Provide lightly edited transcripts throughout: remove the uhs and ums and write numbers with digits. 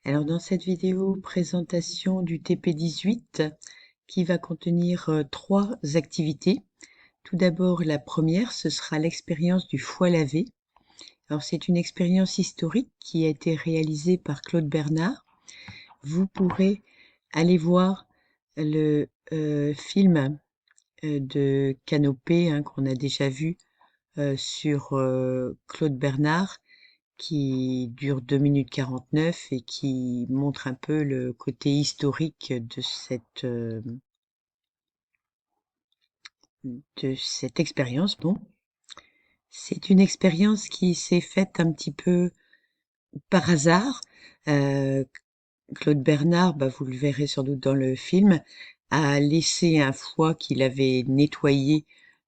Alors dans cette vidéo, présentation du TP18 qui va contenir trois activités. Tout d'abord, la première, ce sera l'expérience du foie lavé. Alors c'est une expérience historique qui a été réalisée par Claude Bernard. Vous pourrez aller voir le film de Canopée qu'on a déjà vu sur Claude Bernard, qui dure 2 minutes 49 et qui montre un peu le côté historique de cette expérience. Bon, c'est une expérience qui s'est faite un petit peu par hasard. Euh, Claude Bernard, vous le verrez sans doute dans le film, a laissé un foie qu'il avait nettoyé,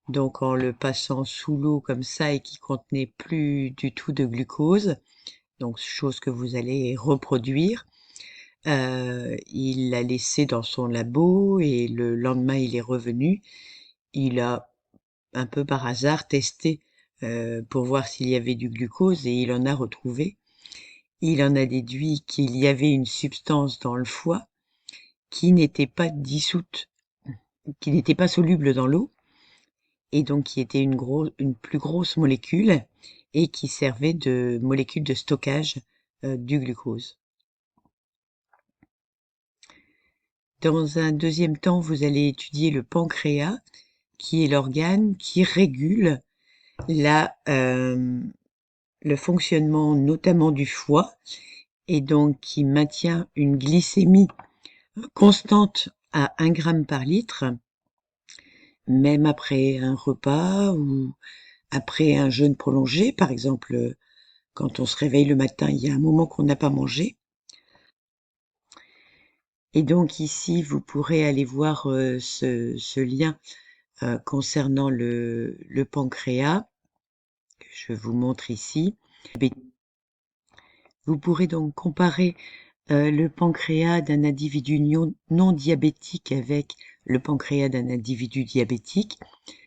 donc en le passant sous l'eau comme ça et qui contenait plus du tout de glucose. Donc chose que vous allez reproduire. Il l'a laissé dans son labo et le lendemain il est revenu. Il a un peu par hasard testé pour voir s'il y avait du glucose et il en a retrouvé. Il en a déduit qu'il y avait une substance dans le foie qui n'était pas dissoute, qui n'était pas soluble dans l'eau et donc qui était une plus grosse molécule et qui servait de molécule de stockage du glucose. Dans un deuxième temps, vous allez étudier le pancréas, qui est l'organe qui régule le fonctionnement notamment du foie et donc qui maintient une glycémie constante à 1 gramme par litre, même après un repas ou après un jeûne prolongé. Par exemple, quand on se réveille le matin, il y a un moment qu'on n'a pas mangé. Et donc ici, vous pourrez aller voir ce lien concernant le pancréas, que je vous montre ici. Vous pourrez donc comparer le pancréas d'un individu non diabétique avec le pancréas d'un individu diabétique.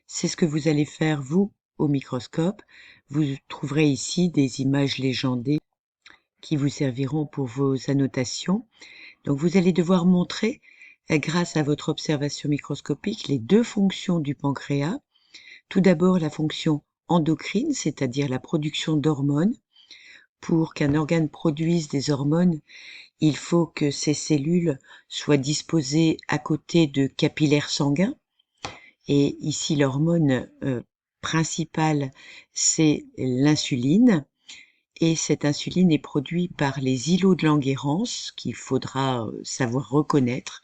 C'est ce que vous allez faire, vous, au microscope. Vous trouverez ici des images légendées qui vous serviront pour vos annotations. Donc vous allez devoir montrer, grâce à votre observation microscopique, les deux fonctions du pancréas. Tout d'abord, la fonction endocrine, c'est-à-dire la production d'hormones. Pour qu'un organe produise des hormones, il faut que ces cellules soient disposées à côté de capillaires sanguins. Et ici, l'hormone principale, c'est l'insuline. Et cette insuline est produite par les îlots de Langerhans, qu'il faudra savoir reconnaître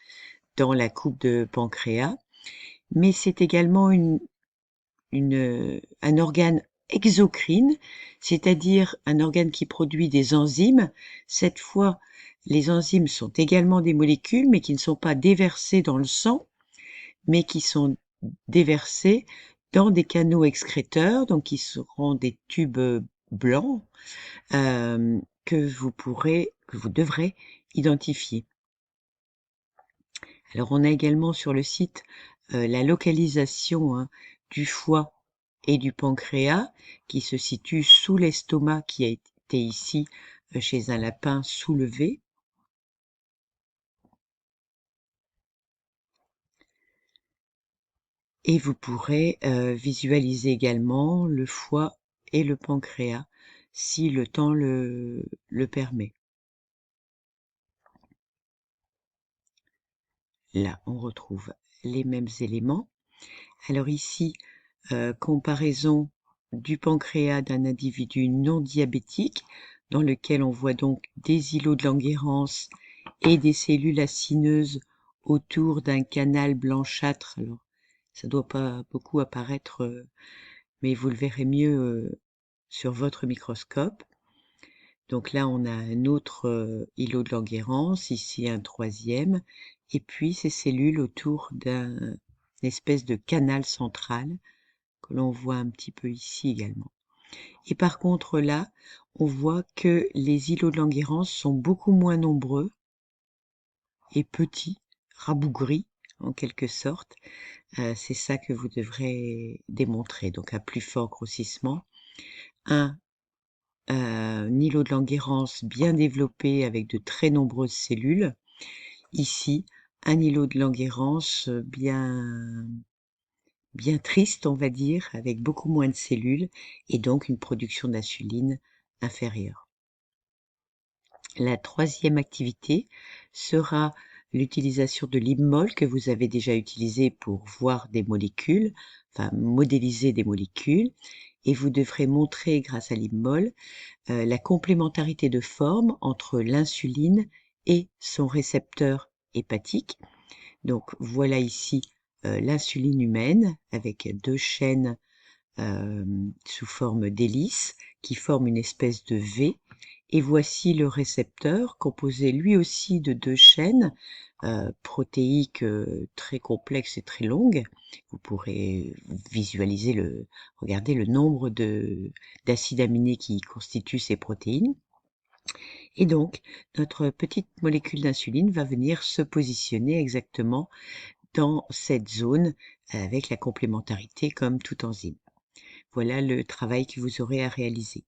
dans la coupe de pancréas. Mais c'est également un organe exocrine, c'est-à-dire un organe qui produit des enzymes. Cette fois, les enzymes sont également des molécules, mais qui ne sont pas déversées dans le sang, mais qui sont déversées dans des canaux excréteurs, donc qui seront des tubes blancs que vous devrez identifier. Alors on a également sur le site la localisation du foie et du pancréas qui se situe sous l'estomac qui a été ici chez un lapin soulevé. Et vous pourrez visualiser également le foie et le pancréas si le temps le permet. Là, on retrouve les mêmes éléments. Alors ici, comparaison du pancréas d'un individu non diabétique, dans lequel on voit donc des îlots de Langerhans et des cellules acineuses autour d'un canal blanchâtre. Alors, ça doit pas beaucoup apparaître, mais vous le verrez mieux sur votre microscope. Donc là, on a un autre îlot de Langerhans, ici un troisième, et puis ces cellules autour d'une espèce de canal central que l'on voit un petit peu ici également. Et par contre là, on voit que les îlots de Langerhans sont beaucoup moins nombreux et petits, rabougris en quelque sorte. C'est ça que vous devrez démontrer. Donc un plus fort grossissement, un un îlot de Langerhans bien développé avec de très nombreuses cellules. Ici, un îlot de Langerhans bien triste, on va dire, avec beaucoup moins de cellules et donc une production d'insuline inférieure. La troisième activité sera l'utilisation de l'IMMOL que vous avez déjà utilisé pour voir des molécules, enfin modéliser des molécules, et vous devrez montrer grâce à l'IMMOL la complémentarité de forme entre l'insuline et son récepteur hépatique. Donc voilà ici l'insuline humaine avec deux chaînes sous forme d'hélice qui forment une espèce de V. Et voici le récepteur composé lui aussi de deux chaînes protéiques très complexes et très longues. Vous pourrez visualiser regarder le nombre d'acides aminés qui constituent ces protéines. Et donc, notre petite molécule d'insuline va venir se positionner exactement dans cette zone avec la complémentarité comme tout enzyme. Voilà le travail que vous aurez à réaliser.